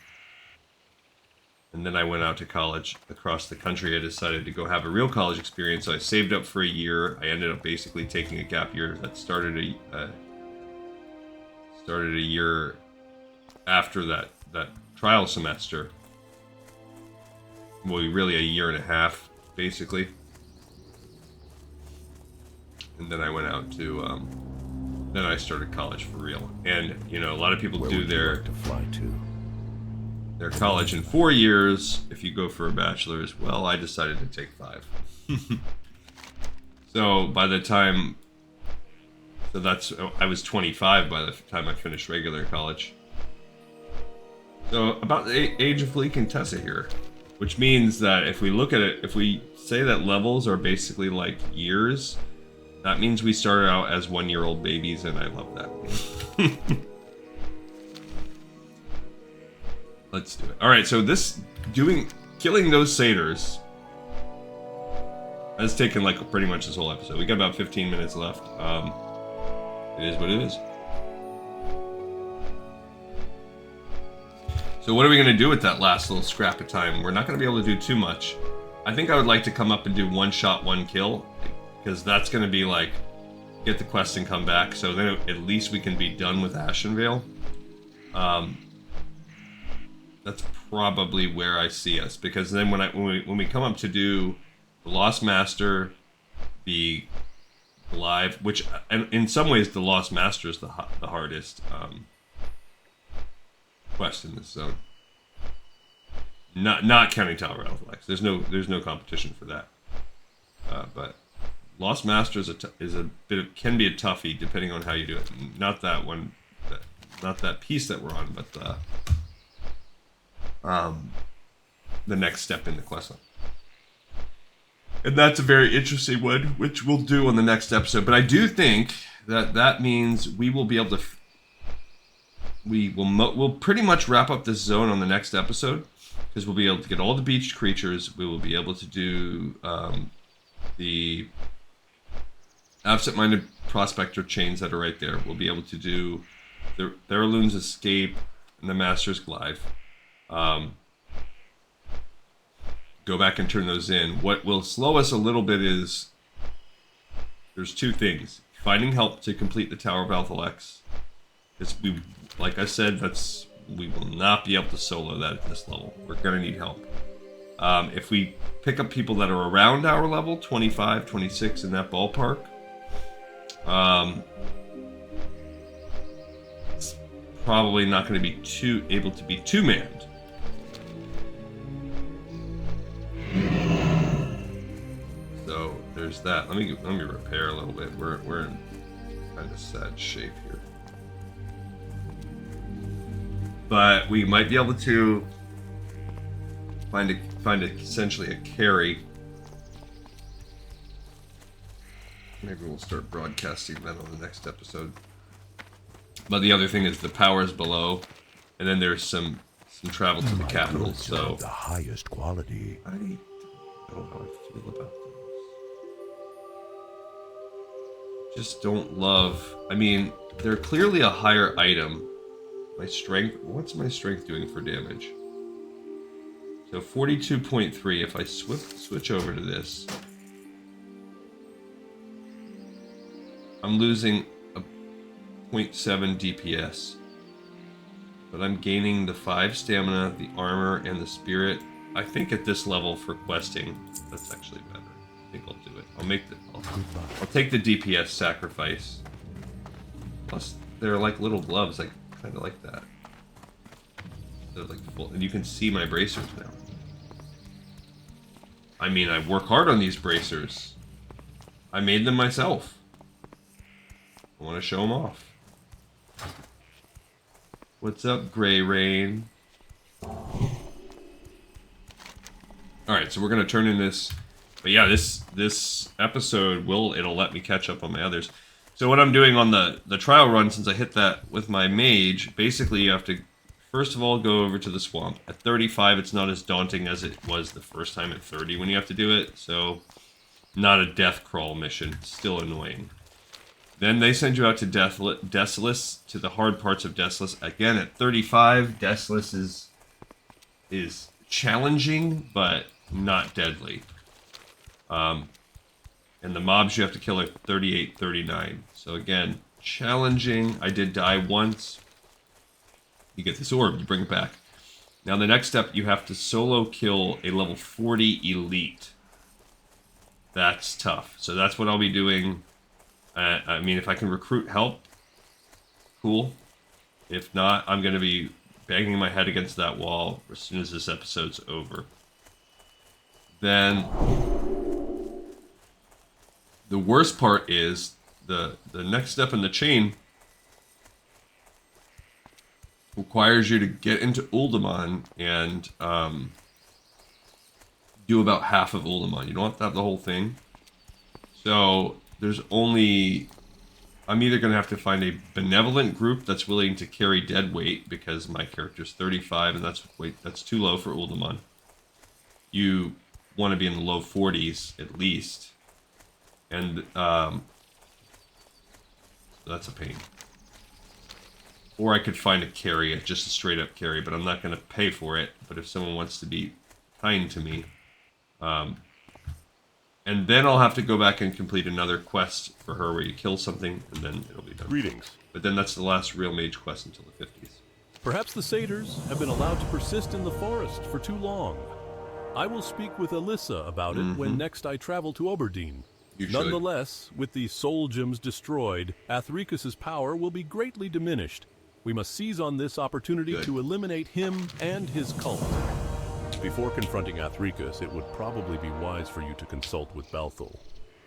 And then I went out to college across the country. I decided to go have a real college experience. So I saved up for a year. I ended up basically taking a gap year that started a year after that trial semester. Well, really a year and a half, basically. And then I went out to, then I started college for real. And, you know, a lot of people do their college in 4 years. If you go for a bachelor's, well, I decided to take 5. So by the time, I was 25 by the time I finished regular college. So about the age of Fleek and Tessa here. Which means that if we look at it, if we say that levels are basically like years, that means we started out as 1-year-old babies, and I love that. Let's do it. Alright, so killing those satyrs has taken like pretty much this whole episode. We got about 15 minutes left. It is what it is. So what are we going to do with that last little scrap of time? We're not going to be able to do too much. I think I would like to come up and do 1 shot, 1 kill. Because that's going to be like, get the quest and come back. So then at least we can be done with Ashenvale. That's probably where I see us. Because then when we come up to do the Lost Master, the Live, which in some ways the Lost Master is the hardest quest in this zone. Not counting Tower Althalaxx. There's no competition for that. But Lost Master can be a toughie depending on how you do it. Not that one, not that piece that we're on, but the next step in the quest line. And that's a very interesting one, which we'll do on the next episode. But I do think that means we will be able to... We'll pretty much wrap up this zone on the next episode. Because we'll be able to get all the beached creatures. We will be able to do the absent-minded prospector chains that are right there. We'll be able to do the Theralune's Escape and the Master's Glaive. Go back and turn those in. What will slow us a little bit is there's two things. Finding help to complete the Tower of Althalaxx. Like I said, we will not be able to solo that at this level. We're going to need help. If we pick up people that are around our level, 25, 26 in that ballpark, it's probably not going to be able to be two-manned. So there's that. Let me repair a little bit. We're in kind of sad shape here. But we might be able to find essentially a carry. Maybe we'll start broadcasting that on the next episode. But the other thing is the powers below, and then there's some travel to the capital. So the highest quality. I don't know how I feel about those. Just don't love. I mean, they're clearly a higher item. My strength, what's my strength doing for damage? So 42.3, if I switch over to this, I'm losing a 0.7 DPS. But I'm gaining the 5 stamina, the armor, and the spirit. I think at this level for questing, that's actually better. I think I'll do it. I'll take the DPS sacrifice. Plus, they're like little gloves. I kind of like that. They're like full, and you can see my bracers now. I mean, I work hard on these bracers. I made them myself. I want to show them off. What's up, Gray Rain? Alright, so we're going to turn in this. But yeah, this episode it'll let me catch up on my others. So what I'm doing on the trial run, since I hit that with my mage, basically you have to, first of all, go over to the swamp. At 35, it's not as daunting as it was the first time at 30 when you have to do it. So, not a death crawl mission. Still annoying. Then they send you out to Desolus, to the hard parts of Desolus. Again, at 35, Desolus is challenging, but not deadly. And the mobs you have to kill are 38, 39. So again, challenging. I did die once. You get this orb, you bring it back. Now the next step, you have to solo kill a level 40 elite. That's tough. So that's what I'll be doing. I mean, if I can recruit help, cool. If not, I'm going to be banging my head against that wall as soon as this episode's over. Then the worst part is the next step in the chain requires you to get into Uldaman and do about half of Uldaman. You don't have to have the whole thing. So there's only... I'm either going to have to find a benevolent group that's willing to carry dead weight, because my character's 35 and that's too low for Uldaman. You want to be in the low 40s at least. And that's a pain. Or I could find a carry, just a straight up carry, but I'm not going to pay for it. But if someone wants to be kind to me, and then I'll have to go back and complete another quest for her where you kill something, and then it'll be done. Greetings. But then that's the last real mage quest until the 50s. Perhaps the satyrs have been allowed to persist in the forest for too long. I will speak with Alyssa about it when next I travel to Oberdeen. You should. Nonetheless, with the soul gems destroyed, Athricus's power will be greatly diminished. We must seize on this opportunity to eliminate him and his cult. Before confronting Athricus, it would probably be wise for you to consult with Balthul.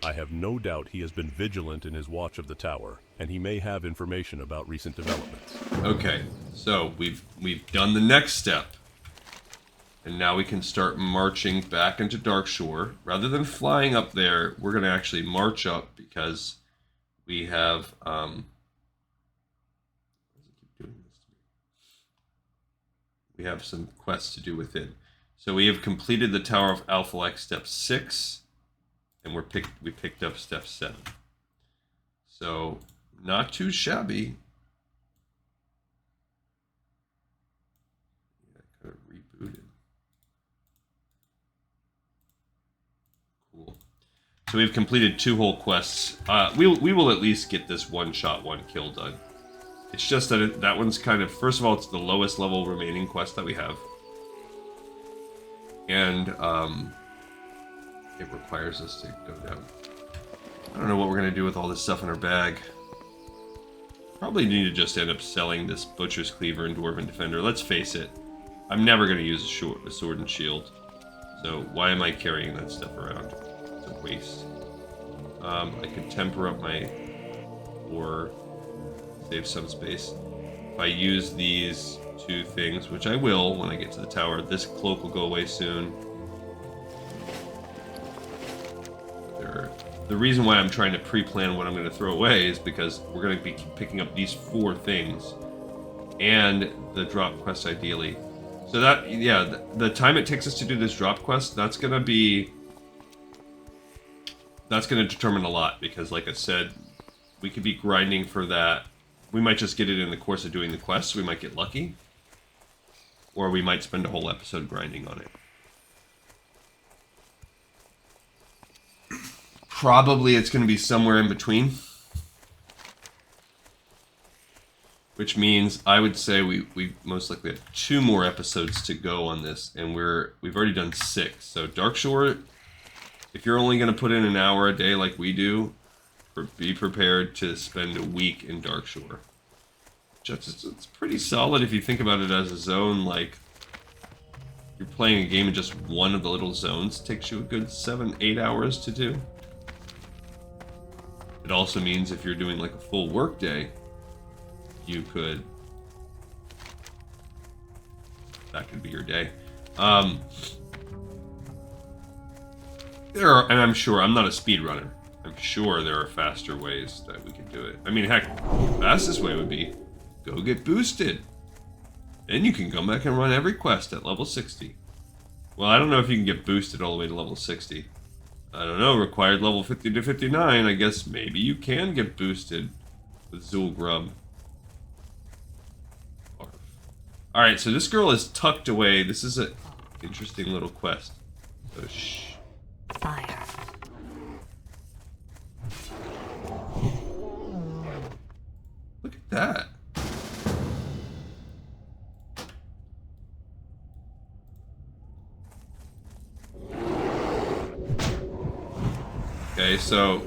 I have no doubt he has been vigilant in his watch of the tower, and he may have information about recent developments. Okay, so we've done the next step. And now we can start marching back into Darkshore. Rather than flying up there, we're going to actually march up because we have... why does it keep doing this to me? We have some quests to do within. So we have completed the Tower of Althalaxx step 6, and we picked up step 7. So not too shabby. Yeah, kind of rebooted. Cool. So we've completed 2 whole quests. We will at least get this one shot, one kill done. It's just that that one's kind of, first of all, it's the lowest level remaining quest that we have. And it requires us to go down. I don't know what we're going to do with all this stuff in our bag. Probably need to just end up selling this Butcher's Cleaver and Dwarven Defender. Let's face it, I'm never going to use a sword and shield. So why am I carrying that stuff around? It's a waste. I could temper up my or save some space. If I use these 2 things, which I will when I get to the tower, this cloak will go away soon. The reason why I'm trying to pre-plan what I'm going to throw away is because we're going to be picking up these 4 things and the drop quest ideally. So that, yeah, the time it takes us to do this drop quest, that's going to determine a lot, because like I said, we could be grinding for that. We might just get it in the course of doing the quest, we might get lucky. Or we might spend a whole episode grinding on it. Probably it's going to be somewhere in between. Which means I would say we most likely have 2 more episodes to go on this, and we've already done 6. So Darkshore, if you're only going to put in an hour a day like we do, be prepared to spend a week in Darkshore. It's pretty solid if you think about it as a zone. Like, you're playing a game in just one of the little zones. It takes you a good 7-8 hours to do. It also means if you're doing like a full work day, you could... that could be your day. And I'm sure, I'm not a speedrunner. I'm sure there are faster ways that we could do it. I mean, heck, the fastest way would be go get boosted. Then you can come back and run every quest at level 60. Well, I don't know if you can get boosted all the way to level 60. I don't know, required level 50 to 59. I guess maybe you can get boosted with Zul'Grub. Alright, so this girl is tucked away. This is an interesting little quest. So, shh. Fire. Look at that. Okay, so...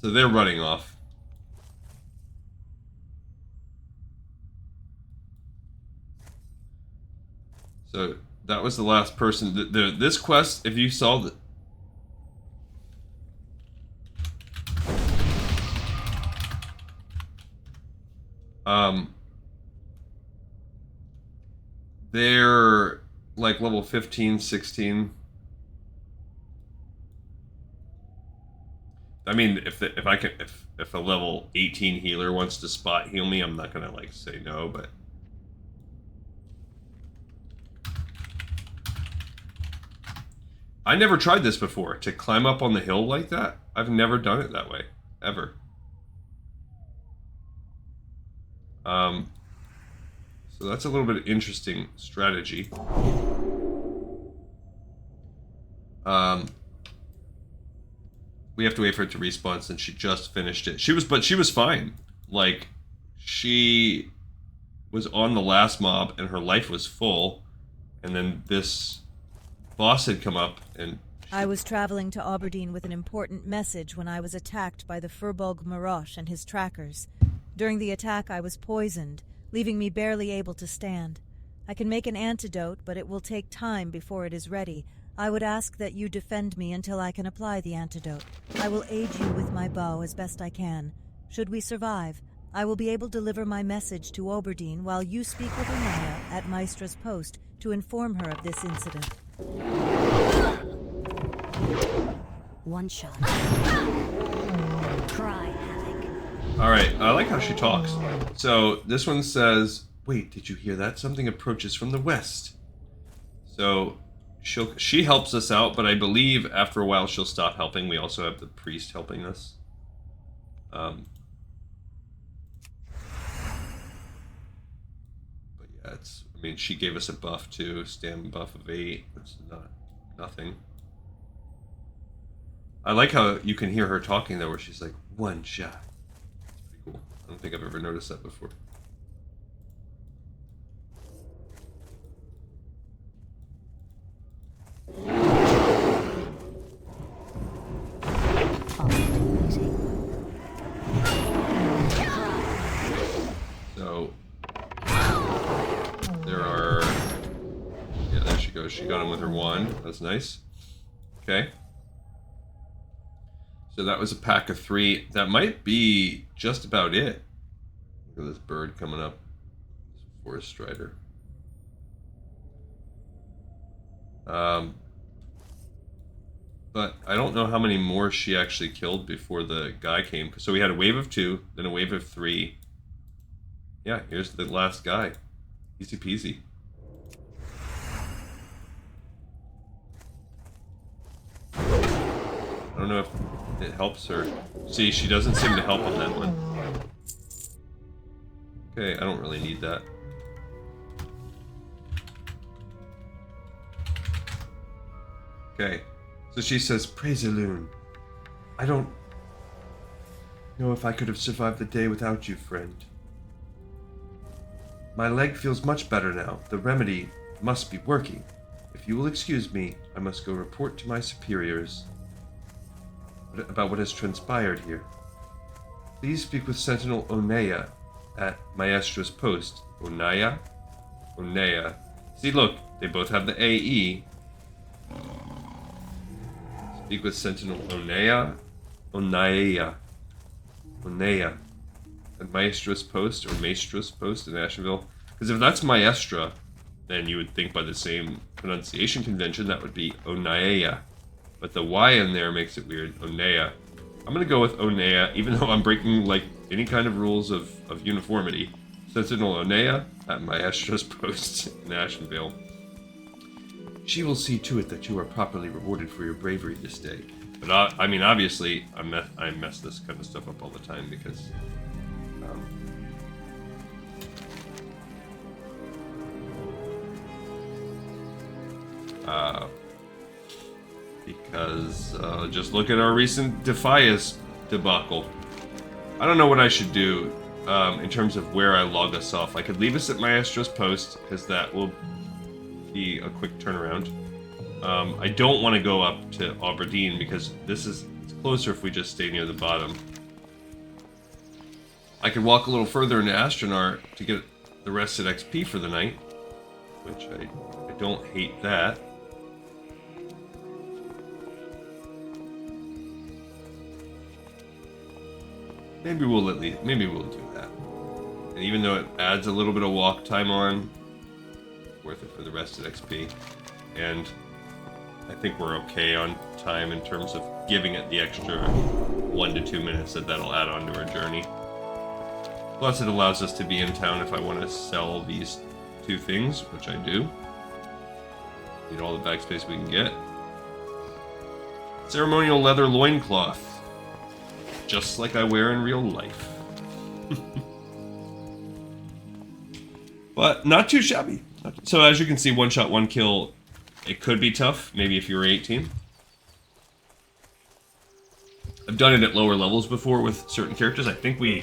so they're running off. So that was the last person. This quest, if you saw the... they're like level 15, 16. I mean, if a level 18 healer wants to spot heal me, I'm not gonna like say no, but I never tried this before, to climb up on the hill like that. I've never done it that way, ever. So that's a little bit of interesting strategy. We have to wait for it to respawn since she just finished it. But she was fine. Like, she was on the last mob and her life was full, and then this boss had come up and... I was traveling to Aberdeen with an important message when I was attacked by the Furbolg Marosh and his trackers. During the attack, I was poisoned, leaving me barely able to stand. I can make an antidote, but it will take time before it is ready. I would ask that you defend me until I can apply the antidote. I will aid you with my bow as best I can. Should we survive, I will be able to deliver my message to Oberdeen while you speak with Anaya at Maestra's post to inform her of this incident. One shot. Cry havoc. Alright, I like how she talks. So, this one says, wait, did you hear that? Something approaches from the west. So, she helps us out, but I believe after a while she'll stop helping. We also have the priest helping us. But yeah, I mean, she gave us a buff too, stamina buff of 8. It's nothing. I like how you can hear her talking though, where she's like, one shot. It's pretty cool. I don't think I've ever noticed that before. So there are, yeah, there she goes. She got him with her wand. That's nice. Okay. So that was a pack of 3. That might be just about it. Look at this bird coming up. This forest strider. But I don't know how many more she actually killed before the guy came. So we had a wave of 2, then a wave of 3. Yeah, here's the last guy. Easy peasy. I don't know if it helps her. See, she doesn't seem to help on that one. Okay, I don't really need that. Okay, so she says, praise Elune. I don't know if I could have survived the day without you, friend. My leg feels much better now. The remedy must be working. If you will excuse me, I must go report to my superiors about what has transpired here. Please speak with Sentinel Onaya at Maestra's post. Onaya? Onaya. See, look, they both have the AE. Speak with Sentinel Onaya? Onaya. Onaya. At Maestra's post, or Maestra's post in Ashenvale. Because if that's Maestra, then you would think by the same pronunciation convention that would be Onaya. But the Y in there makes it weird. Onaya. I'm gonna go with Onaya, even though I'm breaking like any kind of rules of uniformity. Sentinel Onaya at Maestra's post in Ashenvale. She will see to it that you are properly rewarded for your bravery this day. But I mean, obviously, I mess this kind of stuff up all the time because just look at our recent Defias debacle. I don't know what I should do in terms of where I log us off. I could leave us at Maestra's post, because that will be a quick turnaround. I don't want to go up to Oberdeen, because it's closer if we just stay near the bottom. I could walk a little further into Astronart to get the rested XP for the night, which I don't hate that. Maybe we'll do that. And even though it adds a little bit of walk time on, it's worth it for the rested XP. And I think we're okay on time in terms of giving it the extra 1 to 2 minutes that'll add on to our journey. Plus it allows us to be in town if I want to sell these 2 things, which I do. Need all the bag space we can get. Ceremonial leather loincloth. Just like I wear in real life. But not too shabby. So as you can see, 1 shot, 1 kill. It could be tough, maybe if you're 18. I've done it at lower levels before with certain characters. I think we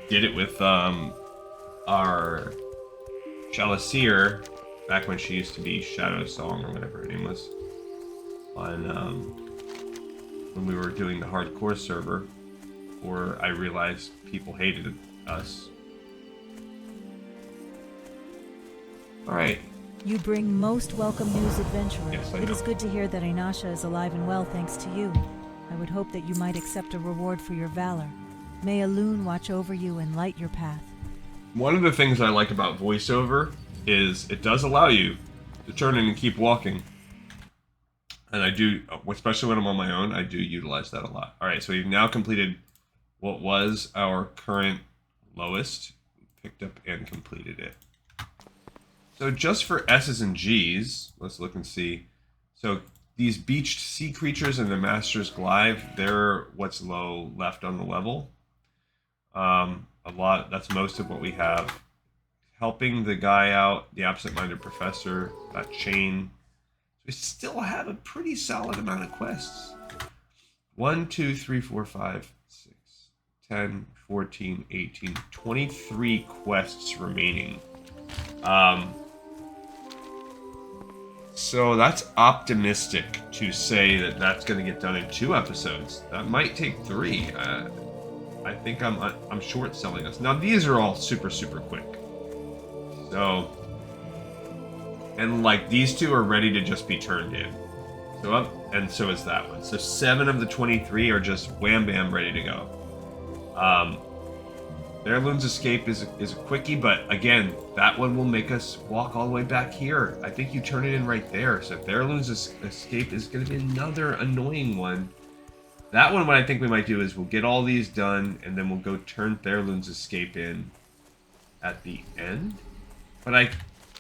did it with our Chaliceer back when she used to be Shadow Song or whatever her name was. When we were doing the hardcore server, or I realized people hated us. Alright. You bring most welcome news, adventurer. Yes, I It know. is good to hear that Ainasha is alive and well thanks to you. I would hope that you might accept a reward for your valor. May a loon watch over you and light your path. One of the things I like about voiceover is it does allow you to turn in and keep walking. And I do, especially when I'm on my own, I do utilize that a lot. Alright, so we've now completed what was our current lowest. We picked up and completed it. So just for S's and G's, let's look and see. So these beached sea creatures and the Master's Glaive, they're what's low left on the level. A lot, that's most of what we have. Helping the guy out, the absent-minded professor, that chain. We still have a pretty solid amount of quests. 1, 2, 3, 4, 5, 6, 10, 14, 18, 23 quests remaining. So that's optimistic to say that that's going to get done in 2 episodes. That might take 3. I think I'm short selling us. Now these are all super quick. So, and like these 2 are ready to just be turned in. So up, and so is that one. So 7 of the 23 are just wham bam ready to go. Heirloom's Escape is a quickie, but again, that one will make us walk all the way back here. I think you turn it in right there. So Heirloom's Escape is going to be another annoying one. That one, what I think we might do is we'll get all these done, and then we'll go turn Heirloom's Escape in at the end. But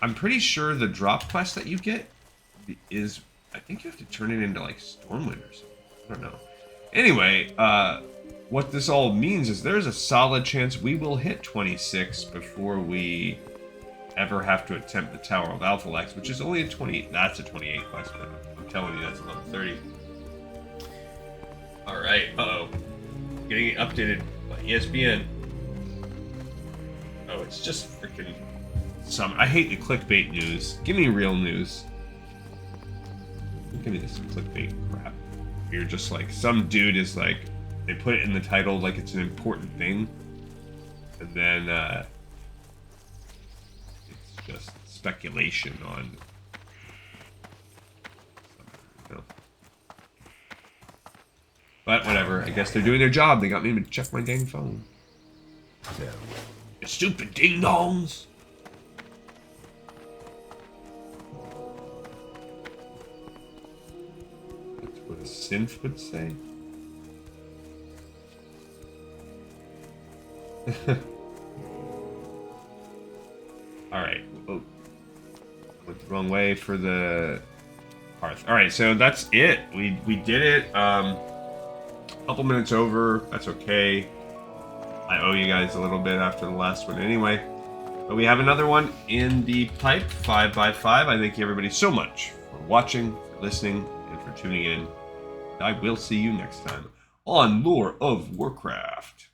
I'm pretty sure the drop quest that you get is, I think you have to turn it into like Stormwind or something. I don't know. Anyway, what this all means is there's a solid chance we will hit 26 before we ever have to attempt the Tower of Althalaxx, which is only a 28. That's a 28 quest, but I'm telling you that's 11:30. All right. Uh-oh. Getting updated by ESPN. Oh, it's just freaking I hate the clickbait news. Give me real news. Don't give me this clickbait crap. You're just like, some dude is like, they put it in the title like it's an important thing, and then it's just speculation on, you know. But whatever, I guess they're doing their job. They got me to check my dang phone. You stupid ding-dongs! That's what a synth would say. Alright. Oh. Went the wrong way for the hearth. Alright, so that's it. We did it. Couple minutes over. That's okay. I owe you guys a little bit after the last one anyway. But we have another one in the pipe, 5x5. I thank you everybody so much for watching, for listening, and for tuning in. I will see you next time on Lore of Warcraft.